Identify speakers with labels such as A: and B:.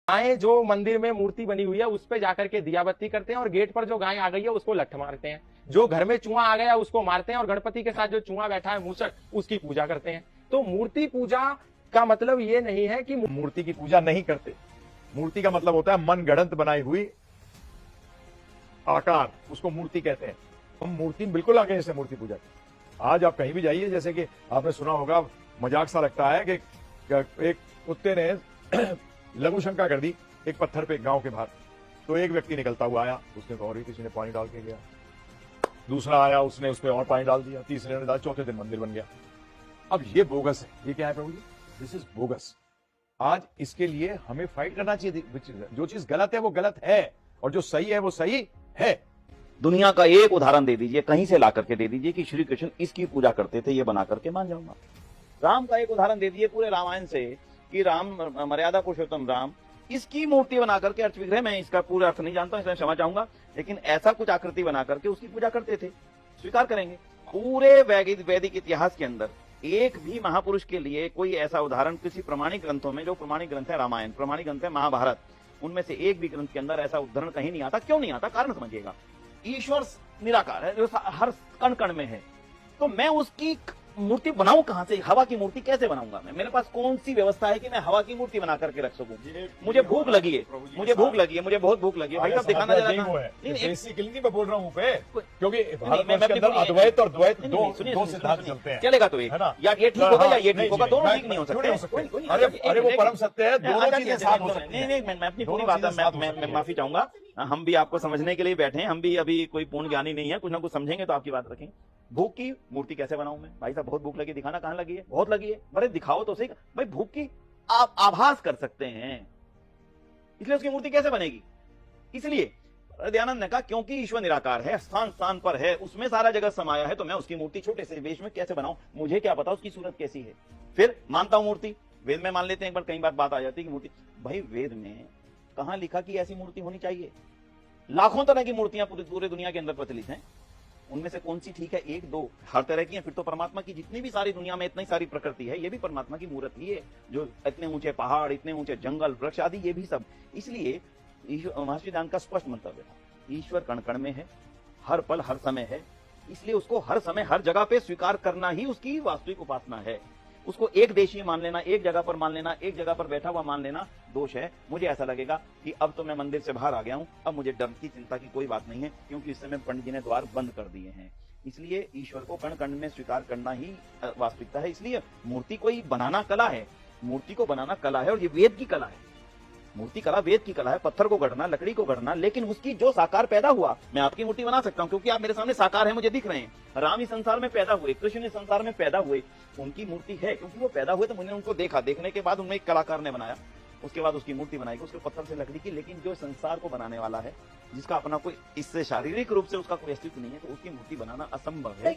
A: गायें जो मंदिर में मूर्ति बनी हुई है उस पे जाकर के दिया बत्ती करते हैं और गेट पर जो गाय आ गई है उसको लठ मारते हैं। जो घर में चूहा आ गया उसको मारते हैं और गणपति के साथ जो चूहा बैठा है मूसक उसकी पूजा करते हैं। तो मूर्ति पूजा का मतलब ये नहीं है कि
B: मूर्ति की पूजा नहीं करते। मूर्ति का मतलब होता है मन गढ़ंत बनाई हुई आकार, उसको मूर्ति कहते हैं। हम मूर्ति बिल्कुल आगे से मूर्ति पूजा की। आज आप कहीं भी जाइए, जैसे कि आपने सुना होगा, मजाक सा लगता है कि एक कुत्ते ने लघु शंका कर दी एक पत्थर पे गांव के बाहर। तो एक व्यक्ति निकलता हुआ आया, उसने तो और ही किसी ने पानी डाल के गया, दूसरा आया उसने उस पर और पानी डाल दिया, तीसरे ने डाल, चौथे दिन मंदिर बन गया। अब ये बोगस है। ये क्या है प्रभु जी? This is bogus. आज इसके लिए हमें फाइट करना चाहिए। जो चीज गलत है वो गलत है और जो सही है वो सही है।
C: दुनिया का एक उदाहरण दे दीजिए, कहीं से ला करके दे दीजिए कि श्री कृष्ण इसकी पूजा करते थे, ये बना करके मान जाऊंगा। राम का एक उदाहरण दे दीजिए पूरे रामायण से कि राम मर्यादा पुरुषोत्तम राम इसकी मूर्ति बना करके, अर्थ विग्रह, मैं इसका पूरा अर्थ नहीं जानता हूं इसलिए क्षमा चाहूंगा, लेकिन ऐसा कुछ आकृति बना करके उसकी पूजा करते थे। स्वीकार करेंगे। पूरे वैदिक इतिहास के अंदर एक भी महापुरुष के लिए कोई ऐसा उदाहरण किसी प्रमाणिक ग्रंथों में, जो प्रमाणिक ग्रंथ है रामायण, प्रमाणिक ग्रंथ है महाभारत, उनमें से एक भी ग्रंथ के अंदर ऐसा उदाहरण कहीं नहीं आता। क्यों नहीं आता? कारण समझिएगा। ईश्वर निराकार है, जो हर कण कण में है, तो मैं उसकी मूर्ति बनाऊं कहां से? हवा की मूर्ति कैसे बनाऊंगा मैं? मेरे पास कौन सी व्यवस्था है कि मैं हवा की मूर्ति बना करके रख सकूं? मुझे भूख लगी है, मुझे भूख लगी है, मुझे बहुत भूख लगी है। भाई साहब दिखाना जरा।
B: बेसिकली मैं बोल रहा हूं पे, क्योंकि भारत के अंदर अद्वैत और द्वैत दो सिद्धांत चलते हैं।
C: चलेगा तो एक, या ये ठीक होगा या ये ठीक होगा, दोनों ठीक नहीं हो सकते।
B: अरे वो परम सत्य है, दोनों चीजें साथ हो सकती हैं।
C: नहीं, मैं अपनी पूरी बात मैं माफी चाहूंगा। हम भी आपको समझने के लिए बैठे हैं, हम भी अभी कोई पूर्ण ज्ञानी नहीं है, कुछ ना कुछ समझेंगे तो आपकी बात रखेंगे। भूख की मूर्ति कैसे बनाऊं मैं? भाई साहब बहुत भूख लगी, दिखाना कहां लगी है? बहुत लगी है। बड़े दिखाओ तो सही। भाई भूख की आप आभास कर सकते हैं, इसलिए उसकी मूर्ति कैसे बनेगी? इसलिए दयानंद ने कहा क्योंकि ईश्वर निराकार है, स्थान स्थान पर है, उसमें सारा जगत समाया है, तो मैं उसकी मूर्ति छोटे से वेश में कैसे बनाऊं? मुझे क्या पता उसकी सूरत कैसी है। फिर मानता हूं मूर्ति, वेद में मान लेते हैं। एक बार कई बार बात आ जाती है कि मूर्ति, भाई वेद में कहां लिखा कि ऐसी मूर्ति होनी चाहिए? लाखों तरह की मूर्तियां पूरे दुनिया के अंदर प्रचलित हैं, उनमें से कौन सी ठीक है? एक दो, हर तरह की है। फिर तो परमात्मा की जितनी भी सारी दुनिया में इतनी सारी प्रकृति है, ये भी परमात्मा की मूर्त ही है। जो इतने ऊंचे पहाड़, इतने ऊंचे जंगल, वृक्ष आदि, ये भी सब। इसलिए महर्षि दयानंद का स्पष्ट मंतव्य था, ईश्वर कण कण में है, हर पल हर समय है, इसलिए उसको हर समय हर जगह पे स्वीकार करना ही उसकी वास्तविक उपासना है। उसको एक देशीय मान लेना, एक जगह पर मान लेना, एक जगह पर बैठा हुआ मान लेना दोष है। मुझे ऐसा लगेगा कि अब तो मैं मंदिर से बाहर आ गया हूं, अब मुझे डर की चिंता की कोई बात नहीं है, क्योंकि इस समय पंडित जी ने द्वार बंद कर दिए हैं। इसलिए ईश्वर को कण कण में स्वीकार करना ही वास्तविकता है। इसलिए मूर्ति कोई बनाना कला है, मूर्ति को बनाना कला है, और ये वेद की कला है। मूर्ति कला वेद की कला है, पत्थर को गढ़ना, लकड़ी को गढ़ना, लेकिन उसकी जो साकार पैदा हुआ, मैं आपकी मूर्ति बना सकता हूं क्योंकि आप मेरे सामने साकार है, मुझे दिख रहे हैं। राम इस संसार में पैदा हुए, कृष्ण इस संसार में पैदा हुए, उनकी मूर्ति है क्योंकि वो पैदा हुए, तो मैंने उनको देखा, देखने के बाद उनमें एक कलाकार ने बनाया, उसके बाद उसकी मूर्ति बनाई, उसके पत्थर से लकड़ी की। लेकिन जो संसार को बनाने वाला है, जिसका अपना कोई इससे शारीरिक रूप से उसका कोई अस्तित्व नहीं है, तो उसकी मूर्ति बनाना असंभव है।